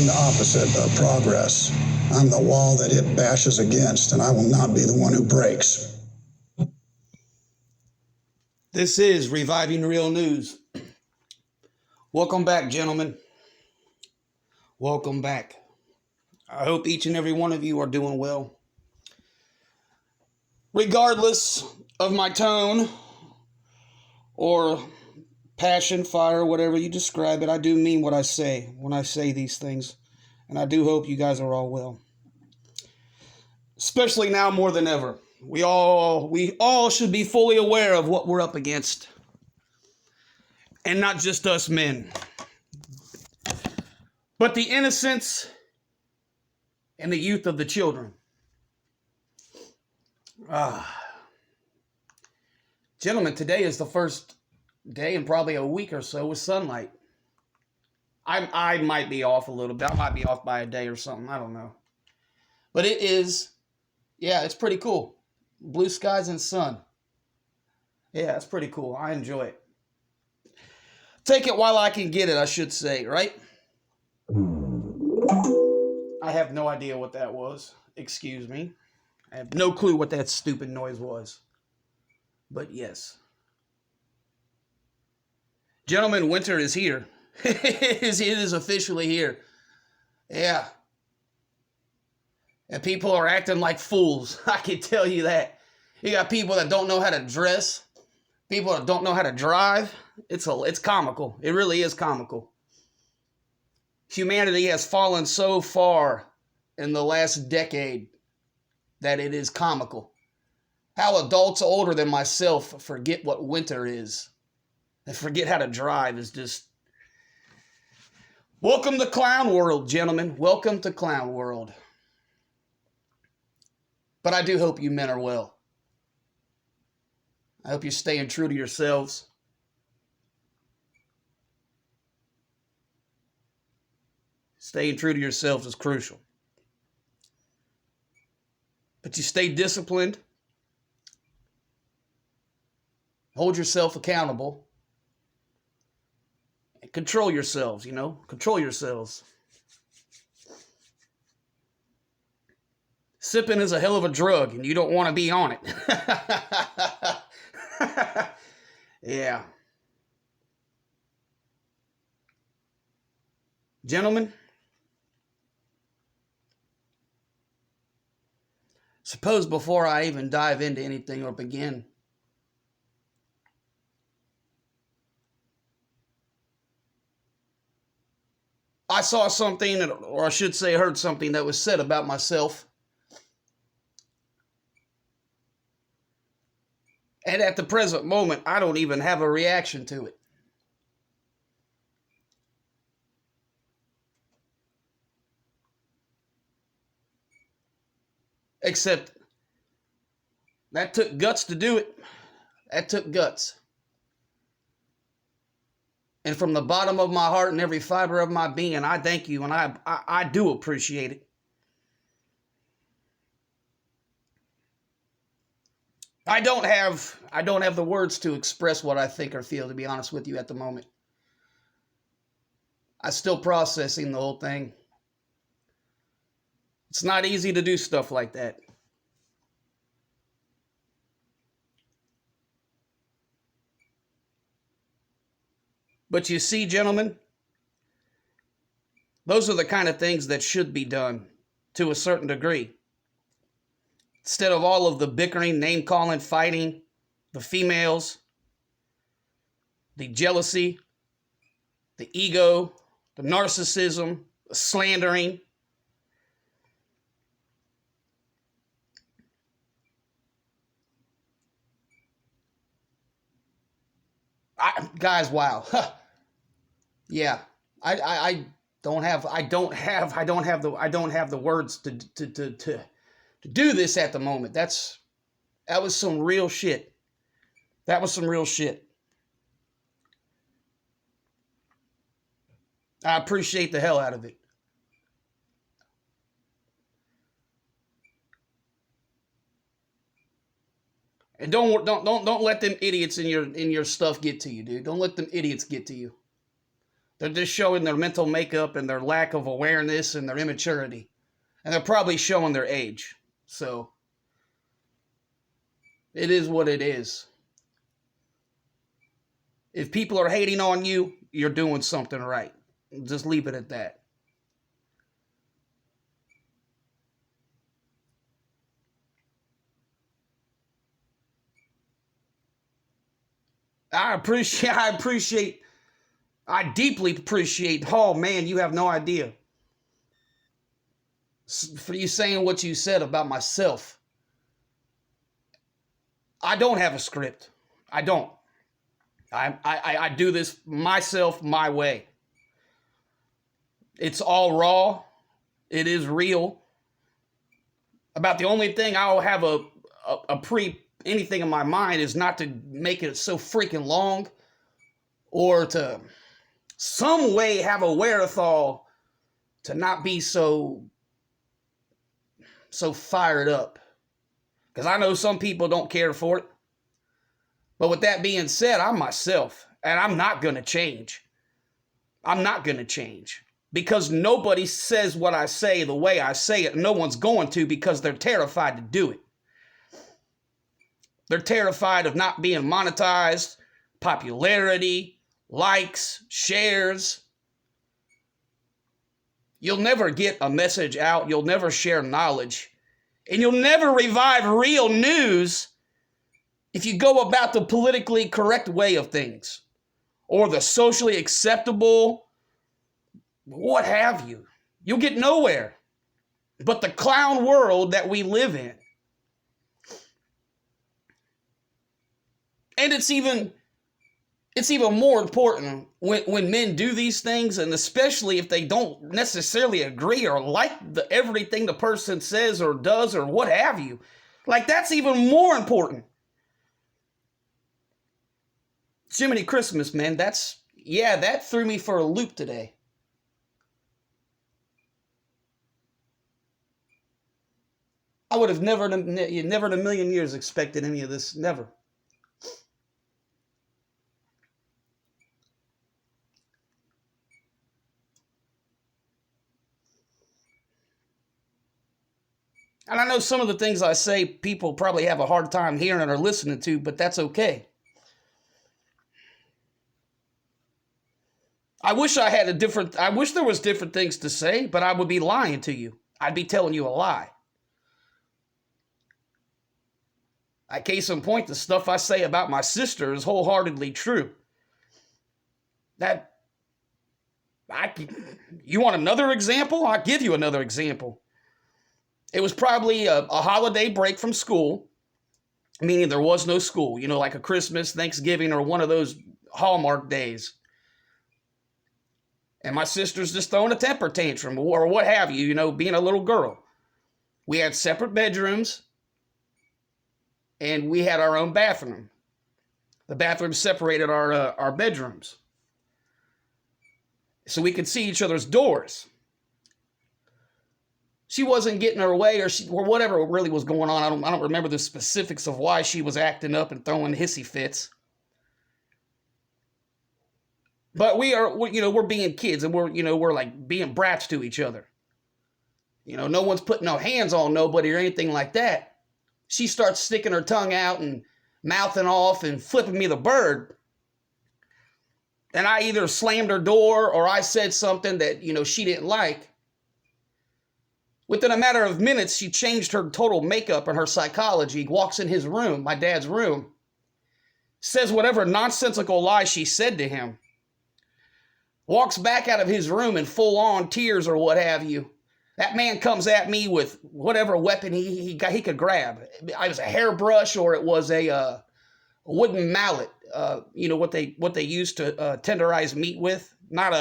I'm the opposite of progress. I'm the wall that it bashes against, and I will not be the one who breaks. This is Reviving Real News. Welcome back, gentlemen. Welcome back. I hope each and every one of you are doing well. Regardless of my tone or passion, fire, whatever you describe it, I do mean what I say when I say these things. And I do hope you guys are all well. Especially now more than ever. We all should be fully aware of what we're up against. And not just us men. But the innocence and the youth of the children. Gentlemen, today is the first day in probably a week or so with sunlight. I might be off a little bit. I might be off by a day or something. I don't know. But it is, yeah, it's pretty cool. Blue skies and sun. Yeah, it's pretty cool. I enjoy it. Take it while I can get it, I should say, right? I have no idea what that was. Excuse me. I have no clue what that stupid noise was. But yes. Gentlemen, winter is here. It is officially here. Yeah. And people are acting like fools. I can tell you that. You got people that don't know how to dress. People that don't know how to drive. It's comical. It really is comical. Humanity has fallen so far in the last decade that it is comical. How adults older than myself forget what winter is and forget how to drive is just... Welcome to clown world, gentlemen. Welcome to clown world. But I do hope you men are well. I hope you're staying true to yourselves. Staying true to yourselves is crucial. But you stay disciplined. Hold yourself accountable. And control yourselves, Control yourselves. Sipping is a hell of a drug, and you don't want to be on it. Yeah. Gentlemen, suppose before I even dive into anything or begin, I saw something, or I should say heard something that was said about myself. And at the present moment, I don't even have a reaction to it. Except that took guts to do it. That took guts. And from the bottom of my heart and every fiber of my being, I thank you, and I do appreciate it. I don't have the words to express what I think or feel, to be honest with you, at the moment. I'm still processing the whole thing. It's not easy to do stuff like that. But you see, gentlemen, those are the kind of things that should be done to a certain degree. Instead of all of the bickering, name-calling, fighting, the females, the jealousy, the ego, the narcissism, the slandering. Guys, wow. Yeah. I don't have the words to do this at the moment. That was some real shit. That was some real shit. I appreciate the hell out of it. And don't let them idiots in your stuff get to you, dude. Don't let them idiots get to you. They're just showing their mental makeup and their lack of awareness and their immaturity. And they're probably showing their age. So, it is what it is. If people are hating on you, you're doing something right. Just leave it at that. I deeply appreciate, oh man, you have no idea. For you saying what you said about myself. I don't have a script. I don't. I do this myself, my way. It's all raw. It is real. About the only thing I'll have anything in my mind is not to make it so freaking long or to some way have a wherewithal to not be so fired up. Because I know some people don't care for it. But with that being said, I'm myself. And I'm not going to change. I'm not going to change. Because nobody says what I say the way I say it. No one's going to, because they're terrified to do it. They're terrified of not being monetized, popularity, likes, shares. You'll never get a message out. You'll never share knowledge. And you'll never revive real news if you go about the politically correct way of things. Or the socially acceptable, what have you. You'll get nowhere. But the clown world that we live in. And it's even more important when men do these things, and especially if they don't necessarily agree or like everything the person says or does or what have you. Like, that's even more important. Jiminy Christmas, man, that threw me for a loop today. I would have never in a million years expected any of this. Never. And I know some of the things I say people probably have a hard time hearing or listening to, but that's okay. I wish there was different things to say, but I would be lying to you. I'd be telling you a lie. Case in point, the stuff I say about my sister is wholeheartedly true. You want another example? I'll give you another example. It was probably a holiday break from school, meaning there was no school, like a Christmas, Thanksgiving, or one of those Hallmark days. And my sister's just throwing a temper tantrum or what have you, being a little girl. We had separate bedrooms, and we had our own bathroom. The bathroom separated our bedrooms, so we could see each other's doors. She wasn't getting her way, or whatever really was going on. I don't remember the specifics of why she was acting up and throwing hissy fits. But we're being kids, and we're like being brats to each other. No one's putting no hands on nobody or anything like that. She starts sticking her tongue out and mouthing off and flipping me the bird. And I either slammed her door or I said something that, she didn't like. Within a matter of minutes, she changed her total makeup and her psychology, walks in his room, my dad's room, says whatever nonsensical lie she said to him, walks back out of his room in full-on tears or what have you. That man comes at me with whatever weapon he could grab. It was a hairbrush or it was a wooden mallet, what they use to tenderize meat with. Not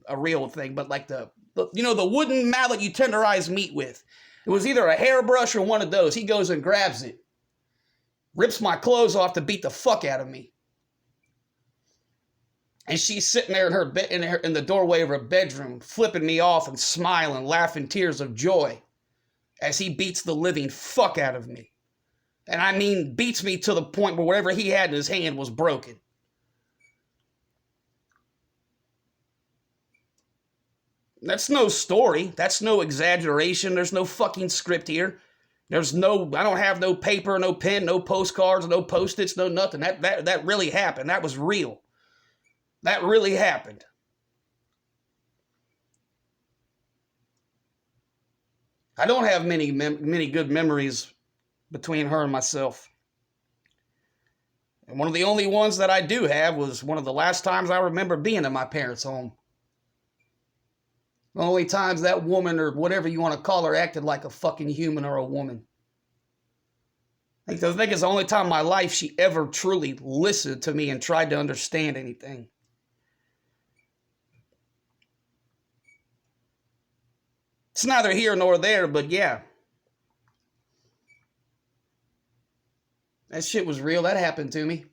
a real thing, but like the wooden mallet you tenderize meat with. It was either a hairbrush or one of those. He goes and grabs it, rips my clothes off to beat the fuck out of me. And she's sitting there in her bed, in the doorway of her bedroom, flipping me off and smiling, laughing tears of joy as he beats the living fuck out of me. And I mean beats me to the point where whatever he had in his hand was broken. That's no story. That's no exaggeration. There's no fucking script here. I don't have no paper, no pen, no postcards, no post-its, no nothing. That really happened. That was real. That really happened. I don't have many good memories between her and myself. And one of the only ones that I do have was one of the last times I remember being in my parents' home. The only times that woman, or whatever you want to call her, acted like a fucking human or a woman. I think it's the only time in my life she ever truly listened to me and tried to understand anything. It's neither here nor there, but yeah. That shit was real. That happened to me.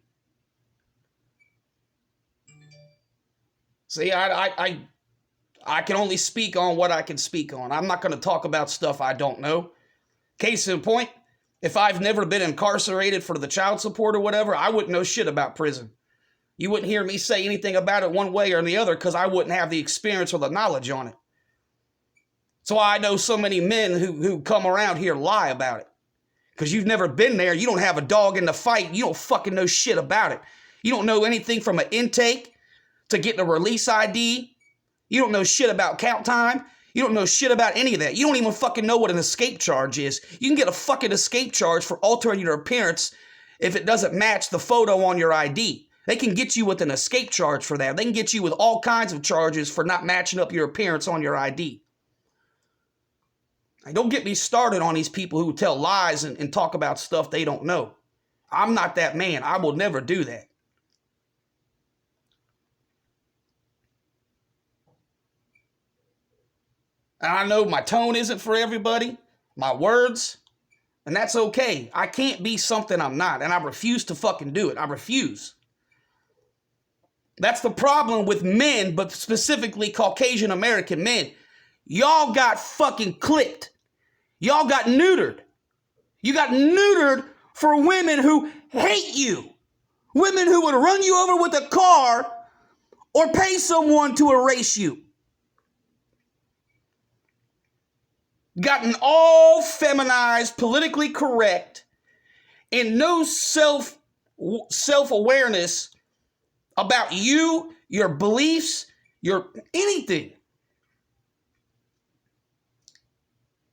See, I can only speak on what I can speak on. I'm not going to talk about stuff I don't know. Case in point, if I've never been incarcerated for the child support or whatever, I wouldn't know shit about prison. You wouldn't hear me say anything about it one way or the other because I wouldn't have the experience or the knowledge on it. So I know so many men who come around here lie about it. Because you've never been there. You don't have a dog in the fight. You don't fucking know shit about it. You don't know anything from an intake to getting a release ID. You don't know shit about count time. You don't know shit about any of that. You don't even fucking know what an escape charge is. You can get a fucking escape charge for altering your appearance if it doesn't match the photo on your ID. They can get you with an escape charge for that. They can get you with all kinds of charges for not matching up your appearance on your ID. Don't get me started on these people who tell lies and talk about stuff they don't know. I'm not that man. I will never do that. And I know my tone isn't for everybody, my words, and that's okay. I can't be something I'm not, and I refuse to fucking do it. I refuse. That's the problem with men, but specifically Caucasian American men. Y'all got fucking clipped. Y'all got neutered. You got neutered for women who hate you. Women who would run you over with a car or pay someone to erase you. Gotten all feminized, politically correct, and no self-awareness about you, your beliefs, your anything.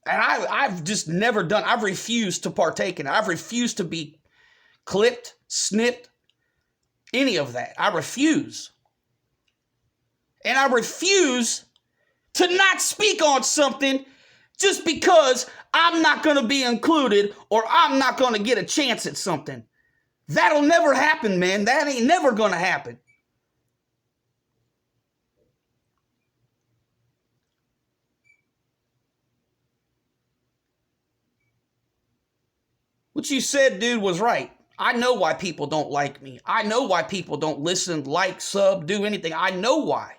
And I've just never done, I've refused to partake in it. I've refused to be clipped, snipped, any of that. I refuse. And I refuse to not speak on something just because I'm not going to be included or I'm not going to get a chance at something. That'll never happen, man. That ain't never going to happen. What you said, dude, was right. I know why people don't like me. I know why people don't listen, like, sub, do anything. I know why.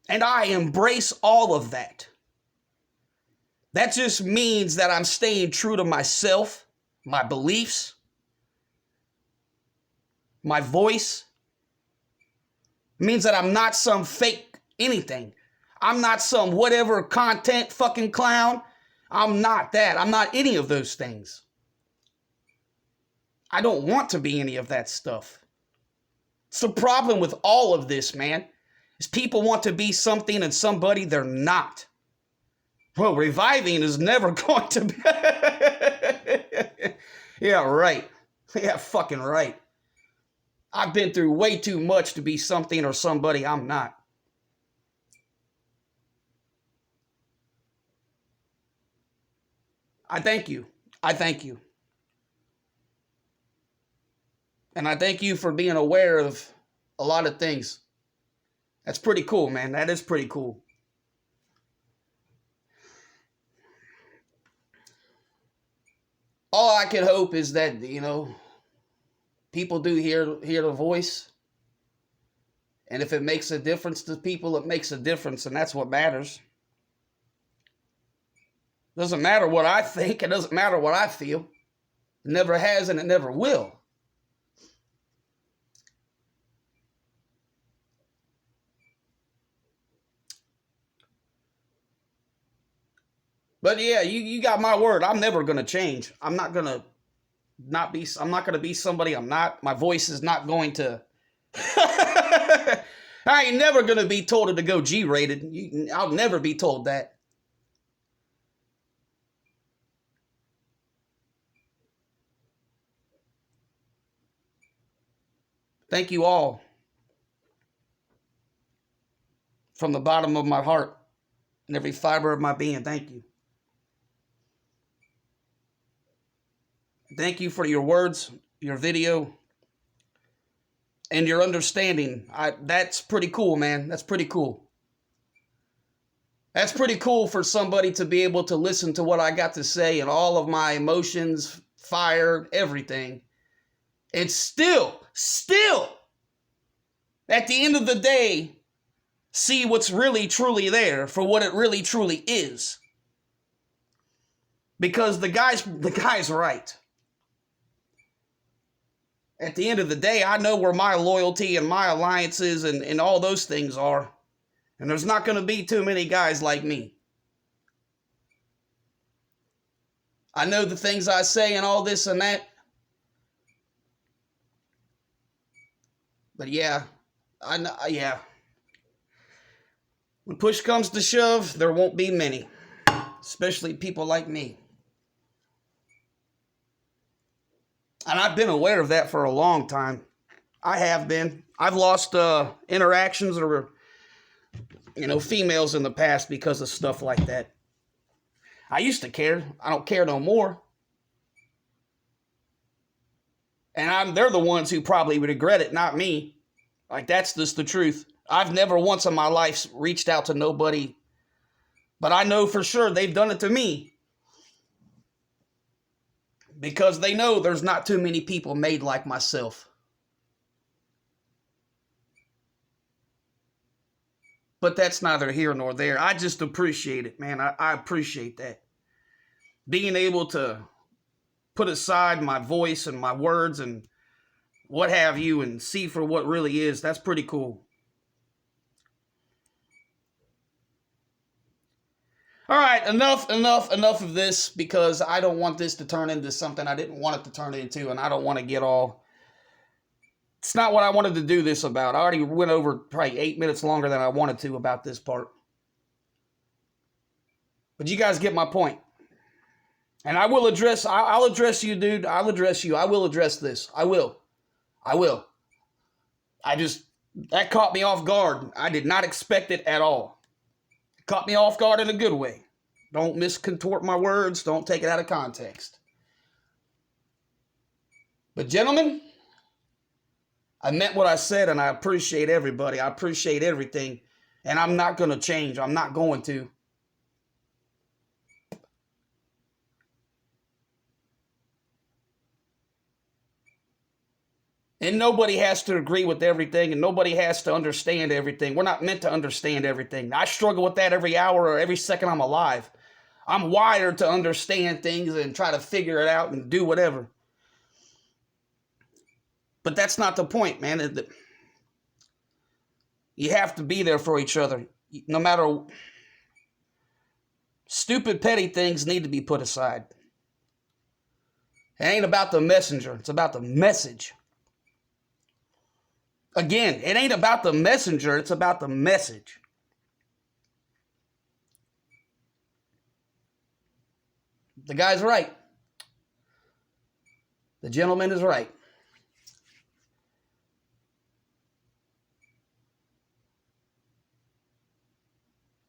And I embrace all of that. That just means that I'm staying true to myself, my beliefs, my voice. It means that I'm not some fake anything. I'm not some whatever content fucking clown. I'm not that. I'm not any of those things. I don't want to be any of that stuff. It's the problem with all of this, man, is people want to be something and somebody they're not. Well, reviving is never going to be. Yeah, right. Yeah, fucking right. I've been through way too much to be something or somebody I'm not. I thank you. I thank you. And I thank you for being aware of a lot of things. That's pretty cool, man. That is pretty cool. All I can hope is that, people do hear the voice. And if it makes a difference to people, it makes a difference, and that's what matters. It doesn't matter what I think. It doesn't matter what I feel. It never has and it never will. But yeah, you got my word. I'm never gonna change. I'm not gonna be somebody I'm not. My voice is not going to I ain't never gonna be told to go G-rated. I'll never be told that. Thank you all from the bottom of my heart and every fiber of my being. Thank you. Thank you for your words, your video, and your understanding. That's pretty cool, man. That's pretty cool. That's pretty cool for somebody to be able to listen to what I got to say and all of my emotions, fire, everything. And still, at the end of the day, see what's really truly there for what it really truly is. Because the guy's right. At the end of the day, I know where my loyalty and my alliances and all those things are. And there's not going to be too many guys like me. I know the things I say and all this and that. But yeah, yeah. When push comes to shove, there won't be many. Especially people like me. And I've been aware of that for a long time. I have been. I've lost interactions or, females in the past because of stuff like that. I used to care. I don't care no more. And they're the ones who probably regret it, not me. Like, that's just the truth. I've never once in my life reached out to nobody. But I know for sure they've done it to me. Because they know there's not too many people made like myself. But that's neither here nor there. I just appreciate it, man. I appreciate that. Being able to put aside my voice and my words and what have you and see for what really is, that's pretty cool. All right, enough of this, because I don't want this to turn into something I didn't want it to turn into, and I don't want to get all... It's not what I wanted to do this about. I already went over probably 8 minutes longer than I wanted to about this part. But you guys get my point. And I will address... I'll address you, dude. I'll address you. I will address this. I will. That caught me off guard. I did not expect it at all. Caught me off guard in a good way. Don't miscontort my words. Don't take it out of context. But gentlemen, I meant what I said, and I appreciate everybody. I appreciate everything. And I'm not going to change. I'm not going to. And nobody has to agree with everything, and nobody has to understand everything. We're not meant to understand everything. I struggle with that every hour or every second I'm alive. I'm wired to understand things and try to figure it out and do whatever. But that's not the point, man. You have to be there for each other. No matter... Stupid, petty things need to be put aside. It ain't about the messenger. It's about the message. Again, it ain't about the messenger, it's about the message. The guy's right. The gentleman is right.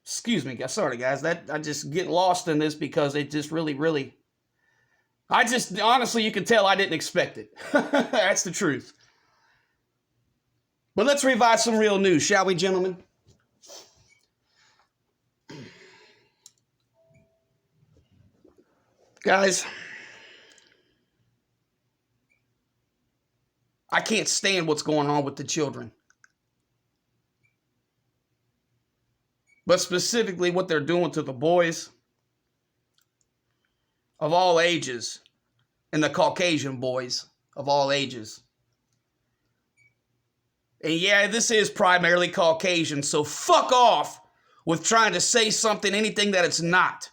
Excuse me, sorry guys, I just get lost in this because it just really... honestly, you can tell I didn't expect it. That's the truth. But let's revive some real news, shall we, gentlemen? Guys, I can't stand what's going on with the children. But specifically what they're doing to the boys of all ages and the Caucasian boys of all ages. And yeah, this is primarily Caucasian, so fuck off with trying to say something, anything that it's not.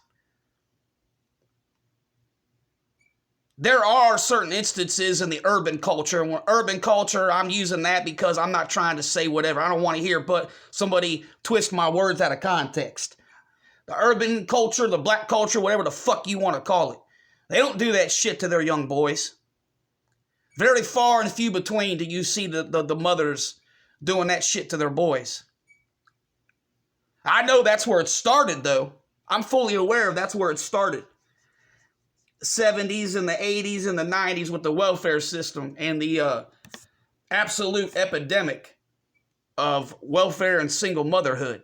there are certain instances in the urban culture. And when urban culture, I'm using that because I'm not trying to say whatever. I don't want to hear but somebody twist my words out of context. The urban culture, the black culture, whatever the fuck you want to call it. They don't do that shit to their young boys. Very far and few between do you see the mothers doing that shit to their boys. I know that's where it started, though. I'm fully aware of that's where it started. 70s and the 80s and the 90s with the welfare system and the absolute epidemic of welfare and single motherhood.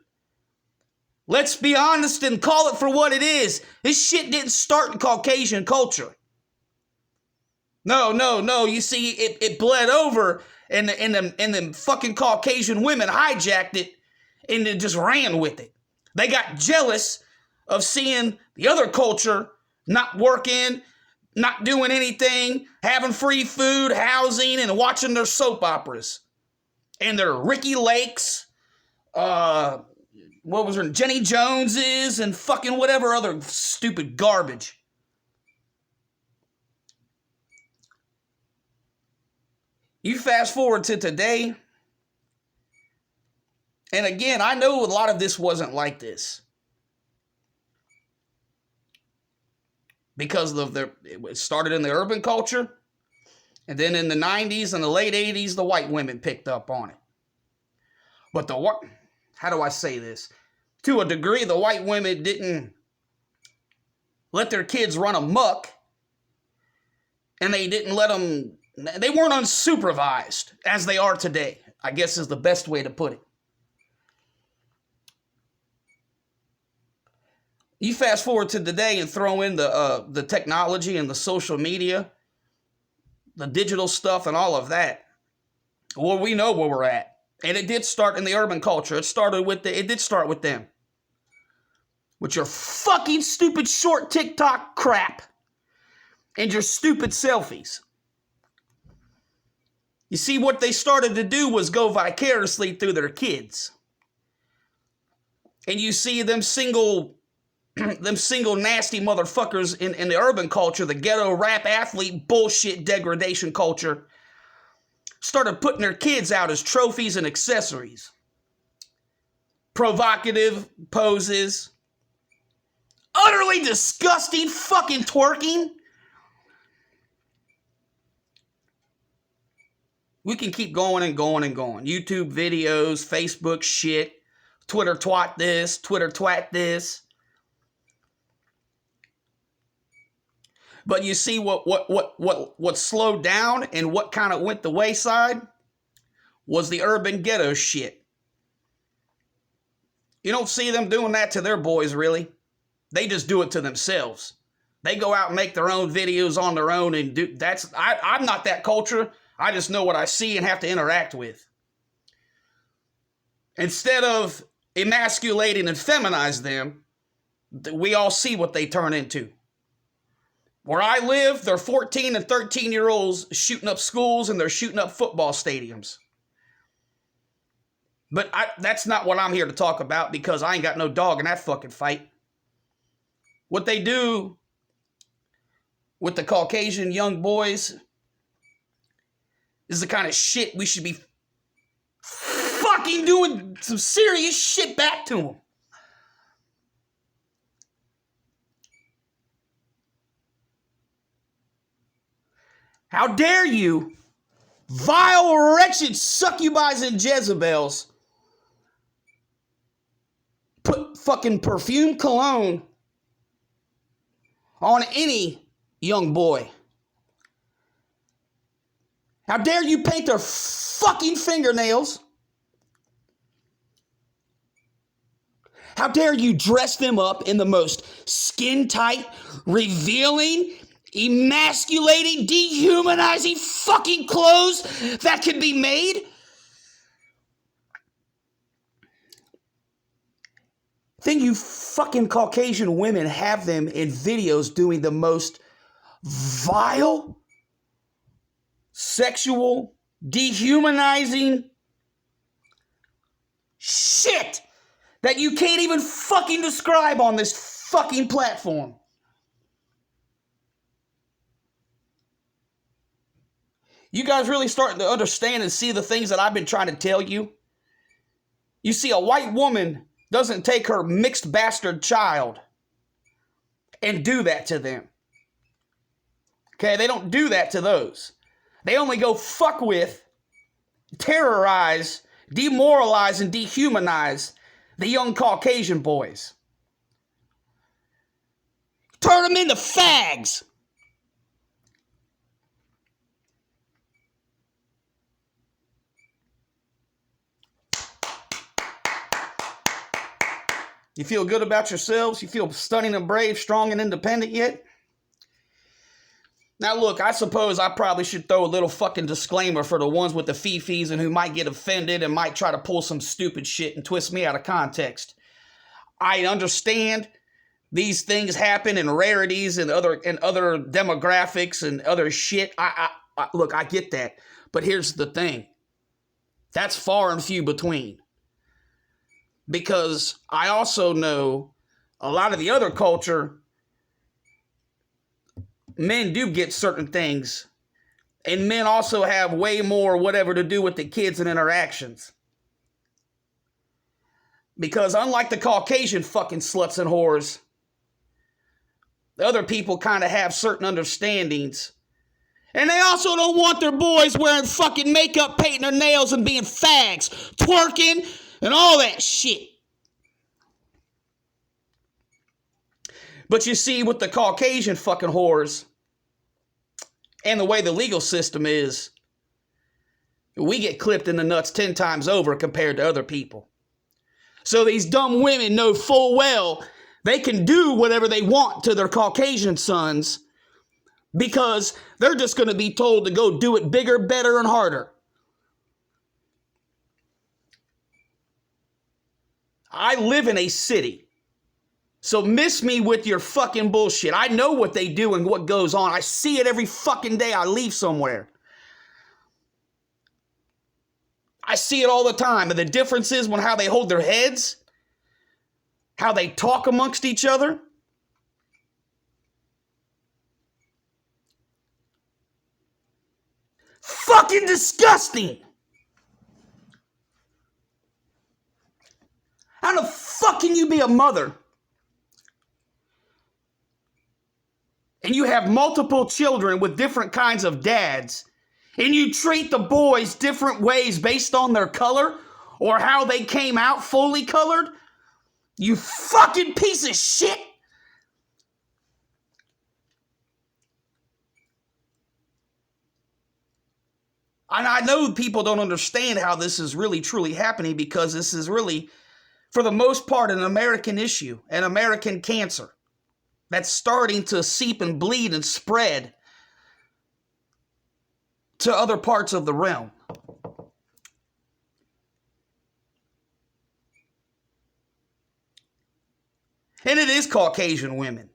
Let's be honest and call it for what it is. This shit didn't start in Caucasian culture. No. You see, it bled over and the fucking Caucasian women hijacked it and they just ran with it. They got jealous of seeing the other culture not working, not doing anything, having free food, housing, and watching their soap operas. And their Ricky Lakes, what was her, Jenny Joneses, and fucking whatever other stupid garbage. You fast forward to today, and again, I know a lot of this wasn't like this. Because it started in the urban culture, and then in the 90s and the late 80s, the white women picked up on it. But how do I say this? To a degree, the white women didn't let their kids run amok, and they didn't let them, they weren't unsupervised as they are today, I guess is the best way to put it. You fast forward to today and throw in the technology and the social media, the digital stuff and all of that. Well, we know where we're at. And it did start in the urban culture. It did start with them. With your fucking stupid short TikTok crap and your stupid selfies. You see, what they started to do was go vicariously through their kids. And you see them single nasty motherfuckers in the urban culture, the ghetto rap athlete bullshit degradation culture, started putting their kids out as trophies and accessories. Provocative poses. Utterly disgusting fucking twerking. We can keep going and going and going. YouTube videos, Facebook shit, Twitter twat this, Twitter twat this. But you see what slowed down and what kind of went the wayside was the urban ghetto shit. You don't see them doing that to their boys, really. They just do it to themselves. They go out and make their own videos on their own and do that's I'm not that culture. I just know what I see and have to interact with. Instead of emasculating and feminize them, we all see what they turn into. Where I live, they're 14 and 13-year-olds shooting up schools and they're shooting up football stadiums. But that's not what I'm here to talk about because I ain't got no dog in that fucking fight. What they do with the Caucasian young boys is the kind of shit we should be fucking doing some serious shit back to them. How dare you, vile, wretched succubus and Jezebels, put fucking perfume cologne on any young boy. How dare you paint their fucking fingernails? How dare you dress them up in the most skin-tight, revealing, emasculating, dehumanizing fucking clothes that can be made? Then you fucking Caucasian women have them in videos doing the most vile, sexual, dehumanizing shit that you can't even fucking describe on this fucking platform. You guys really starting to understand and see the things that I've been trying to tell you? You see, a white woman doesn't take her mixed bastard child and do that to them. Okay, they don't do that to those. They only go fuck with, terrorize, demoralize, and dehumanize the young Caucasian boys. Turn them into fags. You feel good about yourselves? You feel stunning and brave, strong and independent yet? Now look, I suppose I probably should throw a little fucking disclaimer for the ones with the fifis and who might get offended and might try to pull some stupid shit and twist me out of context. I understand these things happen in rarities and other demographics and other shit. Look, I get that. But here's the thing. That's far and few between. Because I also know a lot of the other culture, men do get certain things. And men also have way more whatever to do with the kids and interactions. Because unlike the Caucasian fucking sluts and whores, the other people kind of have certain understandings. And they also don't want their boys wearing fucking makeup, painting their nails, and being fags, twerking, and all that shit. But you see, with the Caucasian fucking whores, and the way the legal system is, we get clipped in the nuts 10 times over compared to other people. So these dumb women know full well they can do whatever they want to their Caucasian sons because they're just going to be told to go do it bigger, better, and harder. I live in a city, so miss me with your fucking bullshit. I know what they do and what goes on. I see it every fucking day I leave somewhere. I see it all the time. And the difference is when how they hold their heads, how they talk amongst each other. Fucking disgusting. How the fuck can you be a mother and you have multiple children with different kinds of dads and you treat the boys different ways based on their color or how they came out fully colored? You fucking piece of shit. And I know people don't understand how this is really truly happening because this is really, for the most part, an American issue, an American cancer that's starting to seep and bleed and spread to other parts of the realm. And it is Caucasian women.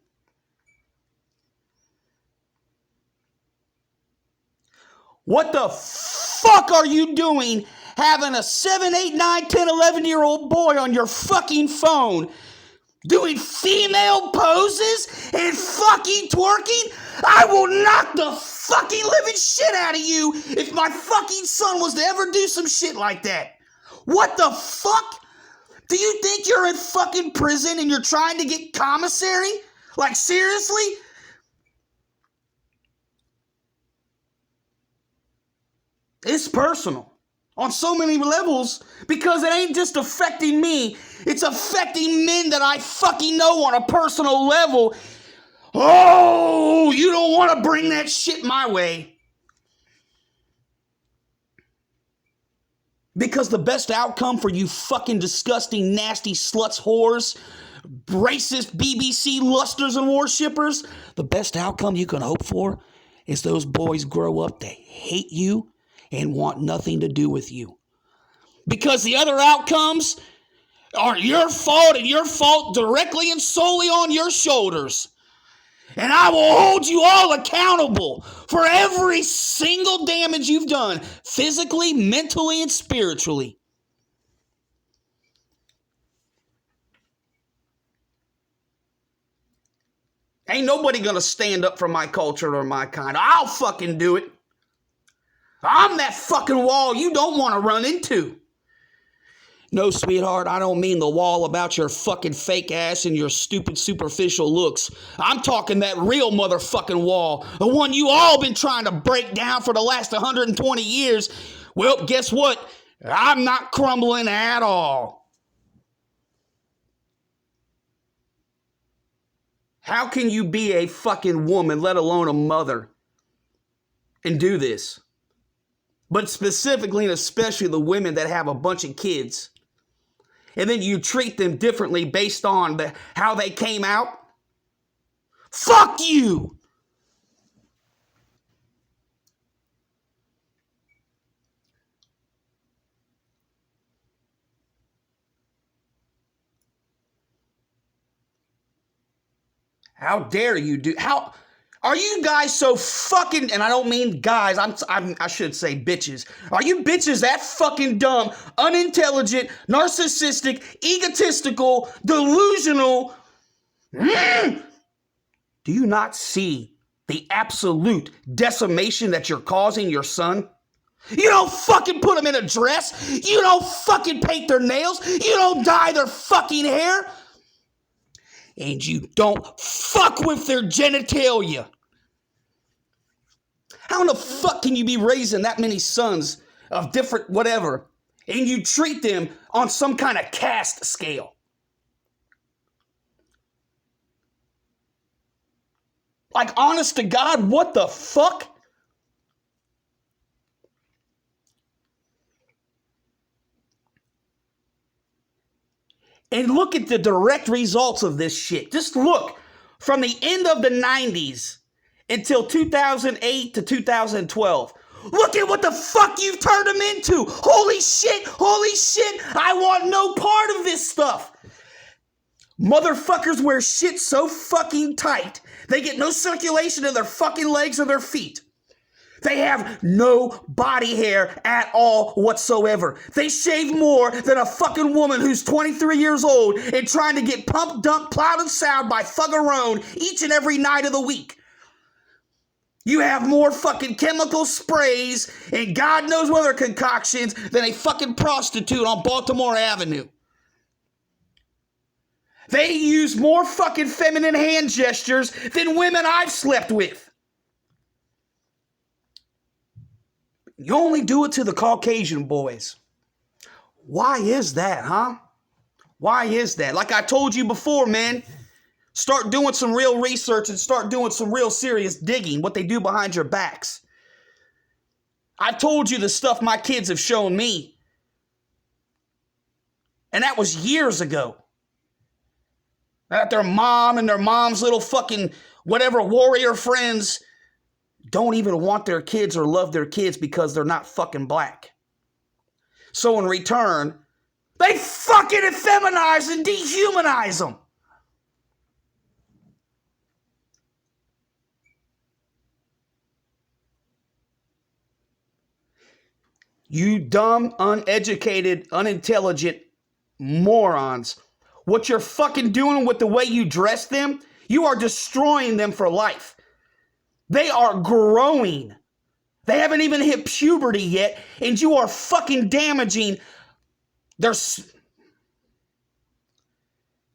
What the fuck are you doing having a 7, 8, 9, 10, 11-year-old boy on your fucking phone doing female poses and fucking twerking? I will knock the fucking living shit out of you if my fucking son was to ever do some shit like that. What the fuck? Do you think you're in fucking prison and you're trying to get commissary? Like, seriously? It's personal on so many levels because it ain't just affecting me. It's affecting men that I fucking know on a personal level. Oh, you don't want to bring that shit my way. Because the best outcome for you fucking disgusting, nasty sluts, whores, racist BBC lusters and worshippers, the best outcome you can hope for is those boys grow up to hate you and want nothing to do with you. Because the other outcomes are your fault and your fault directly and solely on your shoulders. And I will hold you all accountable for every single damage you've done, physically, mentally, and spiritually. Ain't nobody gonna stand up for my culture or my kind. I'll fucking do it. I'm that fucking wall you don't want to run into. No, sweetheart, I don't mean the wall about your fucking fake ass and your stupid superficial looks. I'm talking that real motherfucking wall, the one you all been trying to break down for the last 120 years. Well, guess what? I'm not crumbling at all. How can you be a fucking woman, let alone a mother, and do this? But specifically and especially the women that have a bunch of kids. And then you treat them differently based on how they came out? Fuck you! How dare you do? How are you guys so fucking? And I don't mean guys. I should say bitches. Are you bitches that fucking dumb, unintelligent, narcissistic, egotistical, delusional? Do you not see the absolute decimation that you're causing your son? You don't fucking put them in a dress. You don't fucking paint their nails. You don't dye their fucking hair. And you don't fuck with their genitalia. How in the fuck can you be raising that many sons of different whatever, and you treat them on some kind of caste scale? Like, honest to God, what the fuck? And look at the direct results of this shit. Just look, from the end of the 90s until 2008 to 2012. Look at what the fuck you've turned them into. Holy shit, I want no part of this stuff. Motherfuckers wear shit so fucking tight, they get no circulation in their fucking legs or their feet. They have no body hair at all whatsoever. They shave more than a fucking woman who's 23 years old and trying to get pumped, dumped, plowed, and sound by Thuggerone each and every night of the week. You have more fucking chemical sprays and God knows what other concoctions than a fucking prostitute on Baltimore Avenue. They use more fucking feminine hand gestures than women I've slept with. You only do it to the Caucasian boys. Why is that, huh? Why is that? Like I told you before, man, start doing some real research and start doing some real serious digging, what they do behind your backs. I've told you the stuff my kids have shown me. And that was years ago. That their mom and their mom's little fucking whatever warrior friends don't even want their kids or love their kids because they're not fucking black. So in return, they fucking effeminize and dehumanize them. You dumb, uneducated, unintelligent morons. What you're fucking doing with the way you dress them, you are destroying them for life. They are growing. They haven't even hit puberty yet, and you are fucking damaging their... For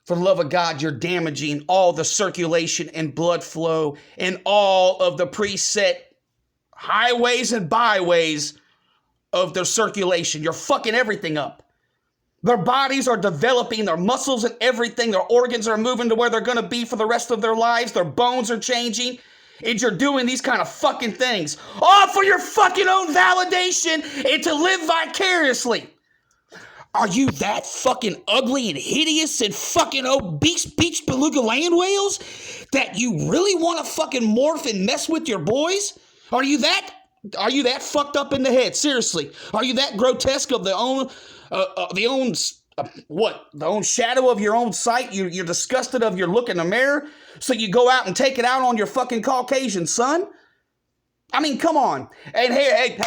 the love of God, you're damaging all the circulation and blood flow and all of the preset highways and byways of their circulation. You're fucking everything up. Their bodies are developing, their muscles and everything, their organs are moving to where they're going to be for the rest of their lives, their bones are changing. And you're doing these kind of fucking things, all for your fucking own validation and to live vicariously. Are you that fucking ugly and hideous and fucking obese beach beluga land whales that you really want to fucking morph and mess with your boys? Are you that fucked up in the head? Seriously, are you that grotesque of the own shadow of your own sight? You're disgusted of your look in the mirror, so you go out and take it out on your fucking Caucasian son? I mean, come on. And hey,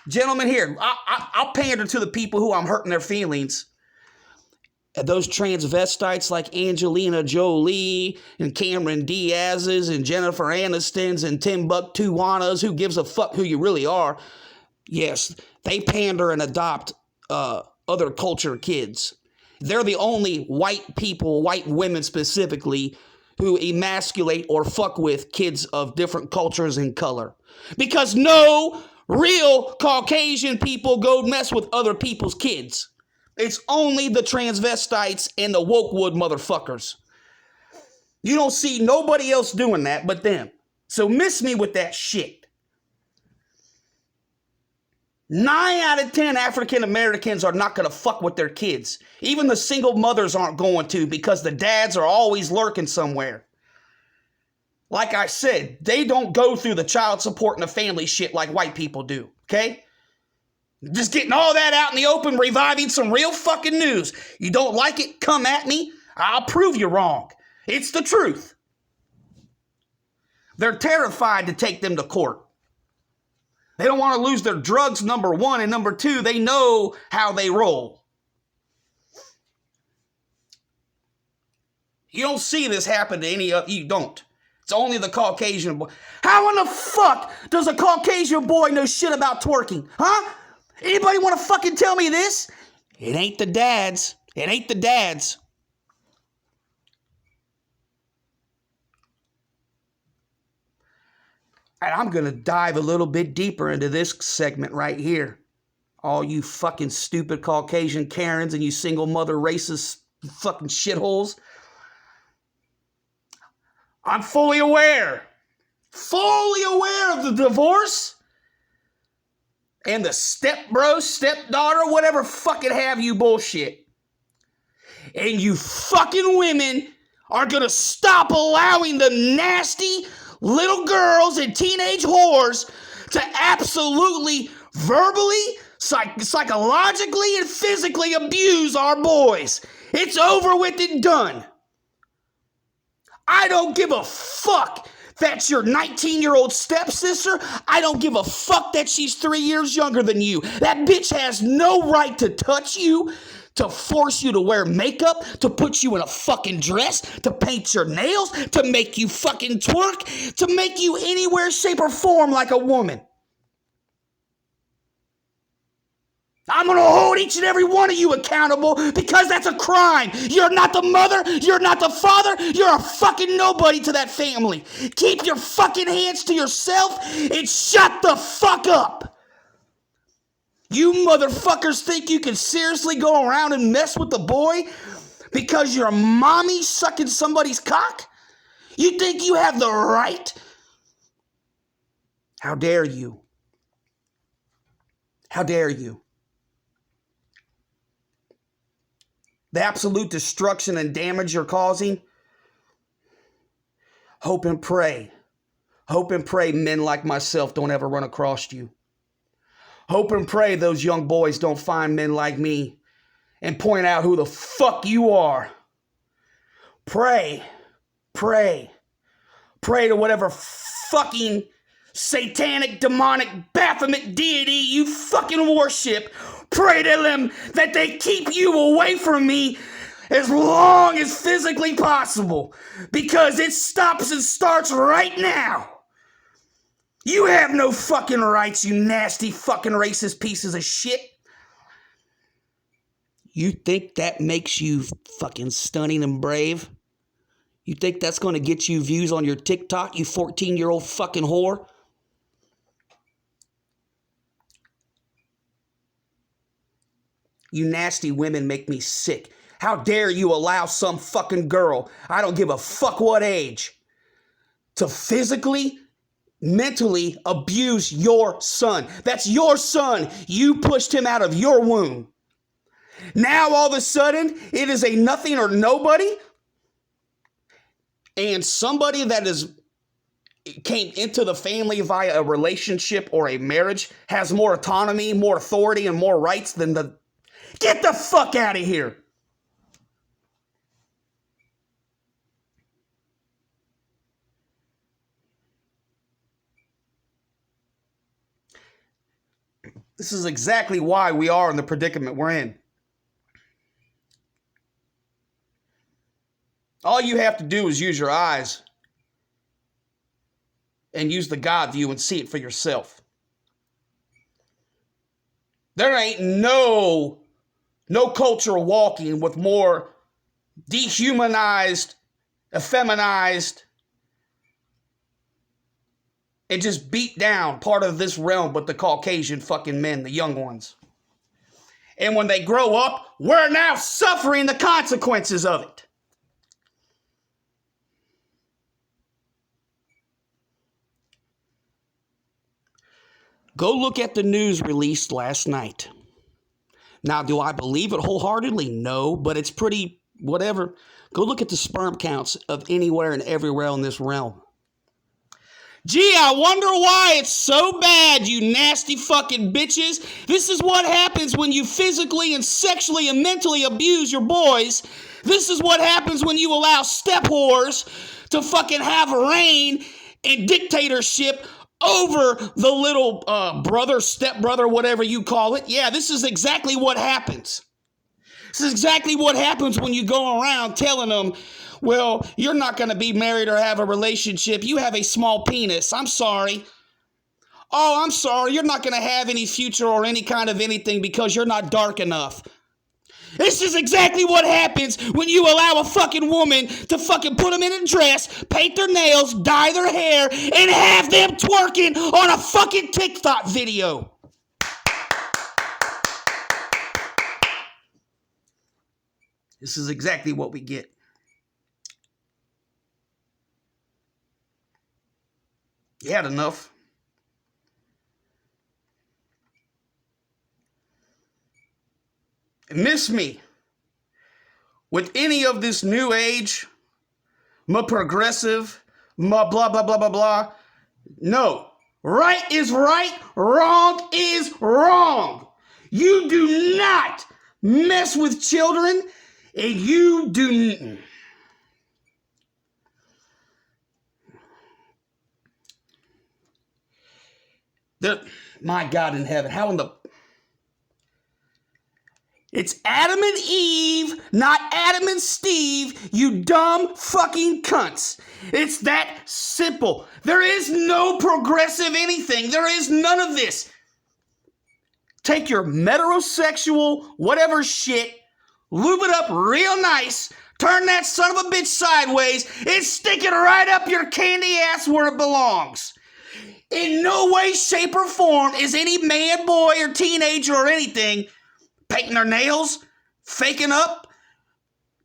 gentlemen here, I'll pander to the people who I'm hurting their feelings. And those transvestites like Angelina Jolie and Cameron Diaz's and Jennifer Aniston's and Timbuktuanas, who gives a fuck who you really are? Yes, they pander and adopt other culture kids. They're the only white people, white women specifically, who emasculate or fuck with kids of different cultures and color. Because no real Caucasian people go mess with other people's kids. It's only the transvestites and the wokewood motherfuckers. You don't see nobody else doing that but them. So miss me with that shit. 9 out of 10 African Americans are not going to fuck with their kids. Even the single mothers aren't going to, because the dads are always lurking somewhere. Like I said, they don't go through the child support and the family shit like white people do, okay? Just getting all that out in the open, reviving some real fucking news. You don't like it? Come at me. I'll prove you wrong. It's the truth. They're terrified to take them to court. They don't want to lose their drugs, number one, and number two, they know how they roll. You don't see this happen to any of you. Don't. It's only the Caucasian boy. How in the fuck does a Caucasian boy know shit about twerking? Huh? Anybody want to fucking tell me this? It ain't the dads. It ain't the dads. And I'm going to dive a little bit deeper into this segment right here. All you fucking stupid Caucasian Karens and you single mother racist fucking shitholes. I'm fully aware of the divorce and the stepbro, stepdaughter, whatever fucking have you bullshit. And you fucking women are going to stop allowing the nasty little girls and teenage whores to absolutely verbally, psychologically, and physically abuse our boys. It's over with and done. I don't give a fuck that's your 19-year-old stepsister. I don't give a fuck that she's 3 years younger than you. That bitch has no right to touch you, to force you to wear makeup, to put you in a fucking dress, to paint your nails, to make you fucking twerk, to make you anywhere, shape, or form like a woman. I'm going to hold each and every one of you accountable because that's a crime. You're not the mother. You're not the father. You're a fucking nobody to that family. Keep your fucking hands to yourself and shut the fuck up. You motherfuckers think you can seriously go around and mess with the boy because your mommy sucking somebody's cock? You think you have the right? How dare you? How dare you? The absolute destruction and damage you're causing. Hope and pray men like myself don't ever run across you. Hope and pray those young boys don't find men like me and point out who the fuck you are. Pray to whatever fucking satanic, demonic, Baphomet deity you fucking worship. Pray to them that they keep you away from me as long as physically possible, because it stops and starts right now. You have no fucking rights, you nasty fucking racist pieces of shit. You think that makes you fucking stunning and brave? You think that's going to get you views on your TikTok, you 14-year-old fucking whore? You nasty women make me sick. How dare you allow some fucking girl, I don't give a fuck what age, to physically, mentally abuse your son. That's your son. You pushed him out of your womb. Now all of a sudden, it is a nothing or nobody. And somebody that came into the family via a relationship or a marriage has more autonomy, more authority, and more rights than the... Get the fuck out of here. This is exactly why we are in the predicament we're in. All you have to do is use your eyes and use the God view and see it for yourself. There ain't no culture walking with more dehumanized, effeminized, and just beat down part of this realm but the Caucasian fucking men, the young ones. And when they grow up, we're now suffering the consequences of it. Go look at the news released last night. Now, do I believe it wholeheartedly? No, but it's pretty whatever. Go look at the sperm counts of anywhere and everywhere in this realm. Gee, I wonder why it's so bad, you nasty fucking bitches. This is what happens when you physically and sexually and mentally abuse your boys. This is what happens when you allow step whores to fucking have reign and dictatorship over the little brother, stepbrother, whatever you call it. Yeah, this is exactly what happens. This is exactly what happens when you go around telling them, well, you're not going to be married or have a relationship. You have a small penis. I'm sorry. Oh, I'm sorry. You're not going to have any future or any kind of anything because you're not dark enough. This is exactly what happens when you allow a fucking woman to fucking put them in a dress, paint their nails, dye their hair, and have them twerking on a fucking TikTok video. This is exactly what we get. You had enough. Miss me with any of this new age, my progressive, my blah, blah, blah, blah, blah. No. Right is right. Wrong is wrong. You do not mess with children, and you do. My God in heaven, how in the... It's Adam and Eve, not Adam and Steve, you dumb fucking cunts. It's that simple. There is no progressive anything. There is none of this. Take your heterosexual, whatever shit, lube it up real nice, turn that son of a bitch sideways, and stick it right up your candy ass where it belongs. In no way, shape, or form is any man, boy, or teenager or anything painting their nails, faking up,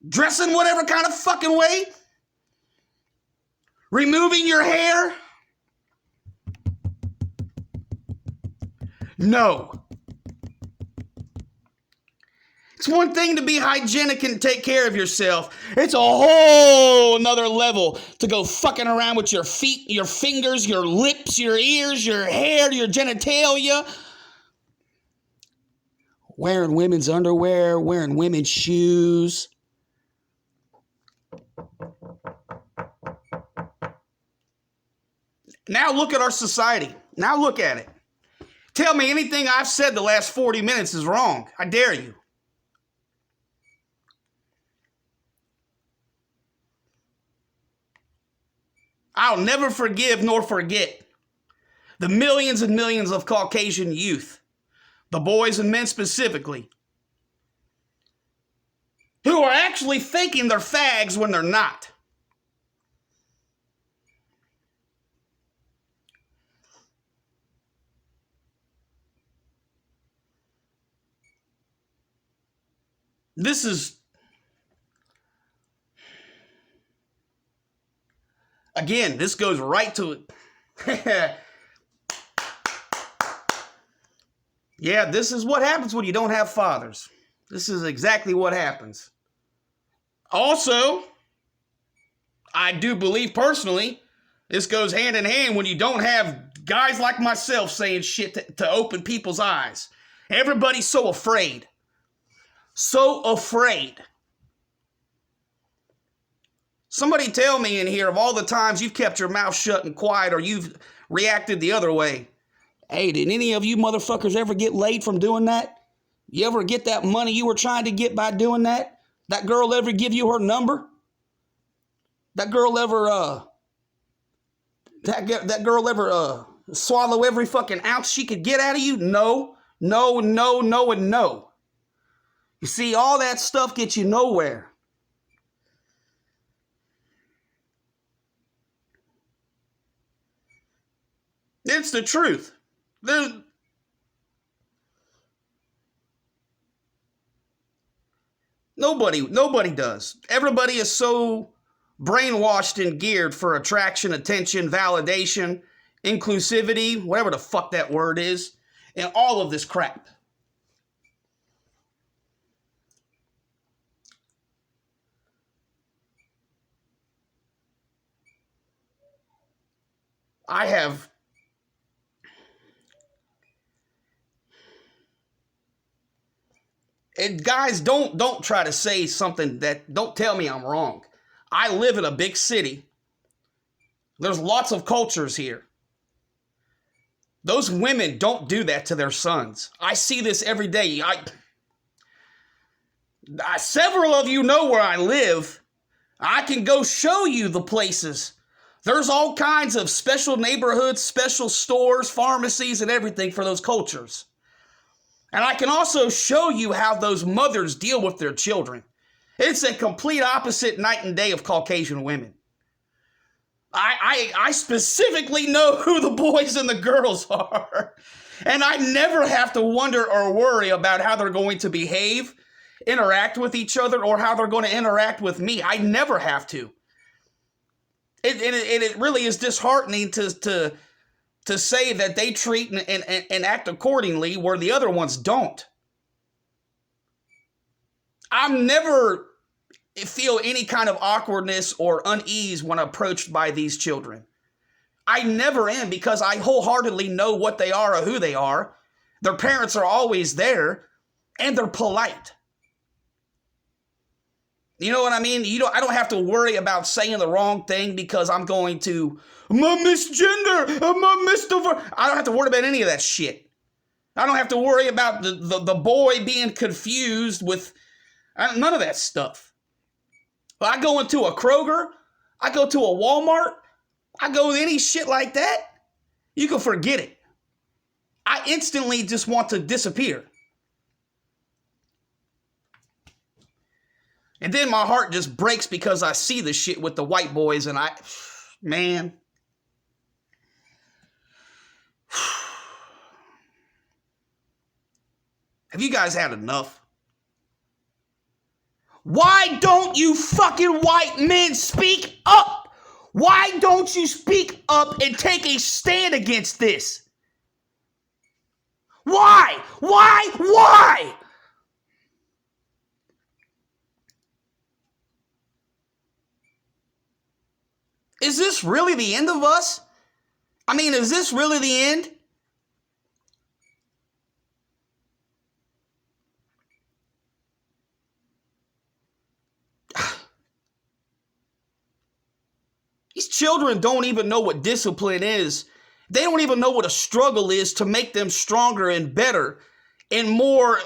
dressing whatever kind of fucking way, removing your hair. No. It's one thing to be hygienic and take care of yourself. It's a whole another level to go fucking around with your feet, your fingers, your lips, your ears, your hair, your genitalia. Wearing women's underwear, wearing women's shoes. Now look at our society. Now look at it. Tell me anything I've said the last 40 minutes is wrong. I dare you. I'll never forgive nor forget the millions and millions of Caucasian youth, the boys and men specifically, who are actually thinking they're fags when they're not. This is, again, this goes right to it. Yeah, this is what happens when you don't have fathers. This is exactly what happens. Also, I do believe personally, this goes hand in hand when you don't have guys like myself saying shit to open people's eyes. Everybody's so afraid. So afraid. Somebody tell me in here of all the times you've kept your mouth shut and quiet or you've reacted the other way. Hey, did any of you motherfuckers ever get laid from doing that? You ever get that money you were trying to get by doing that? That girl ever give you her number? That girl ever, that girl ever swallow every fucking ounce she could get out of you? No. No, no, no, and no. You see, all that stuff gets you nowhere. It's the truth. Nobody does. Everybody is so brainwashed and geared for attraction, attention, validation, inclusivity, whatever the fuck that word is, and all of this crap. I have and guys, don't try to say something that don't tell me I'm wrong. I live in a big city. There's lots of cultures here. Those women don't do that to their sons. I see this every day. Several of you know where I live. I can go show you the places. There's all kinds of special neighborhoods, special stores, pharmacies, and everything for those cultures. And I can also show you how those mothers deal with their children. It's a complete opposite night and day of Caucasian women. I specifically know who the boys and the girls are. And I never have to wonder or worry about how they're going to behave, interact with each other, or how they're going to interact with me. I never have to. It really is disheartening to say that they treat and act accordingly where the other ones don't. I'm never feel any kind of awkwardness or unease when approached by these children. I never am, because I wholeheartedly know what they are or who they are. Their parents are always there, and they're polite. You know what I mean? I don't have to worry about saying the wrong thing because I'm going to, I'm a misgender, I'm a misdiver. I don't have to worry about any of that shit. I don't have to worry about the boy being confused with none of that stuff. I go into a Kroger, I go to a Walmart, I go with any shit like that, you can forget it. I instantly just want to disappear. And then my heart just breaks because I see the shit with the white boys and man. Have you guys had enough? Why don't you fucking white men speak up? Why don't you speak up and take a stand against this? Why? Why? Is this really the end of us? I mean, is this really the end? These children don't even know what discipline is. They don't even know what a struggle is to make them stronger and better and more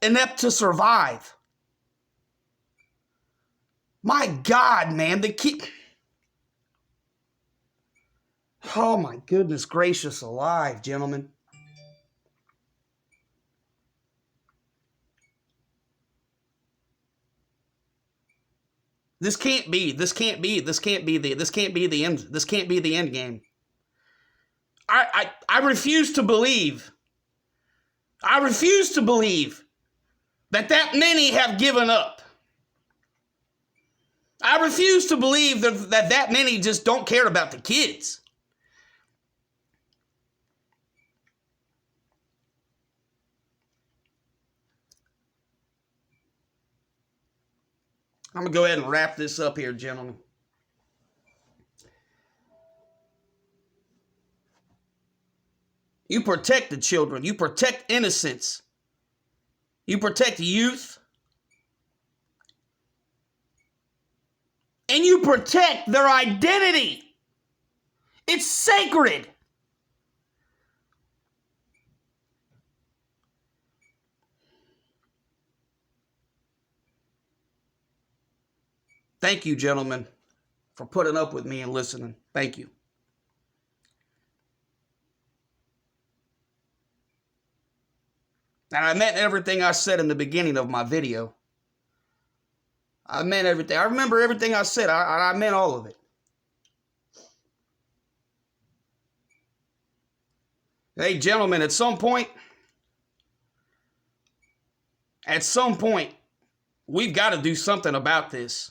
inept to survive. My God, man, the kid. Oh my goodness gracious alive, gentlemen. This can't be the end game. I refuse to believe. I refuse to believe that many have given up. I refuse to believe that many just don't care about the kids. I'm going to go ahead and wrap this up here, gentlemen. You protect the children. You protect innocence. You protect youth. And you protect their identity. It's sacred. Thank you, gentlemen, for putting up with me and listening. Thank you. And I meant everything I said in the beginning of my video. I meant everything. I remember everything I said. I meant all of it. Hey, gentlemen, at some point, we've got to do something about this.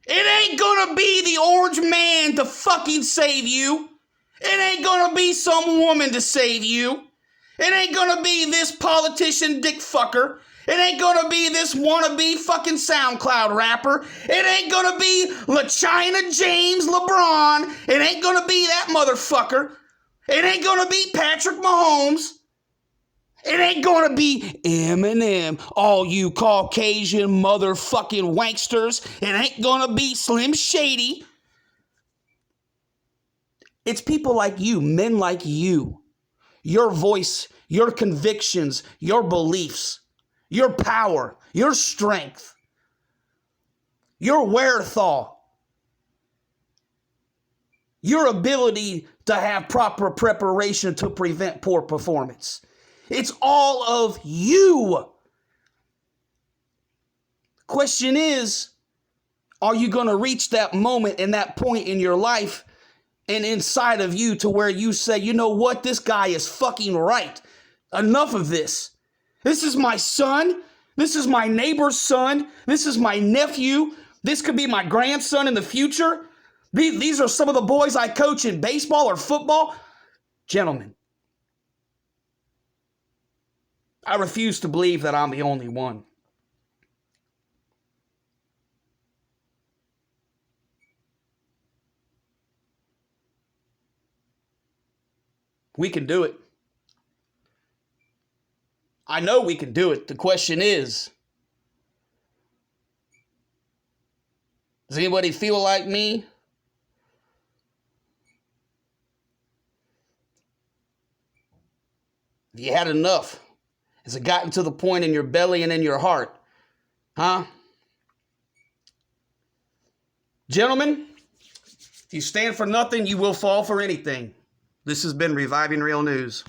It ain't gonna be the orange man to fucking save you. It ain't gonna be some woman to save you. It ain't gonna be this politician dick fucker. It ain't gonna be this wannabe fucking SoundCloud rapper. It ain't gonna be LaChina James LeBron. It ain't gonna be that motherfucker. It ain't gonna be Patrick Mahomes. It ain't gonna be Eminem, all you Caucasian motherfucking wanksters. It ain't gonna be Slim Shady. It's people like you, men like you. Your voice, your convictions, your beliefs, your power, your strength, your wherewithal, your ability to have proper preparation to prevent poor performance. It's all of you. Question is, are you going to reach that moment and that point in your life and inside of you to where you say, you know what, this guy is fucking right. Enough of this. This is my son. This is my neighbor's son. This is my nephew. This could be my grandson in the future. These are some of the boys I coach in baseball or football. Gentlemen, I refuse to believe that I'm the only one. We can do it. I know we can do it. The question is, does anybody feel like me? Have you had enough? Has it gotten to the point in your belly and in your heart? Huh? Gentlemen, if you stand for nothing, you will fall for anything. This has been Reviving Real News.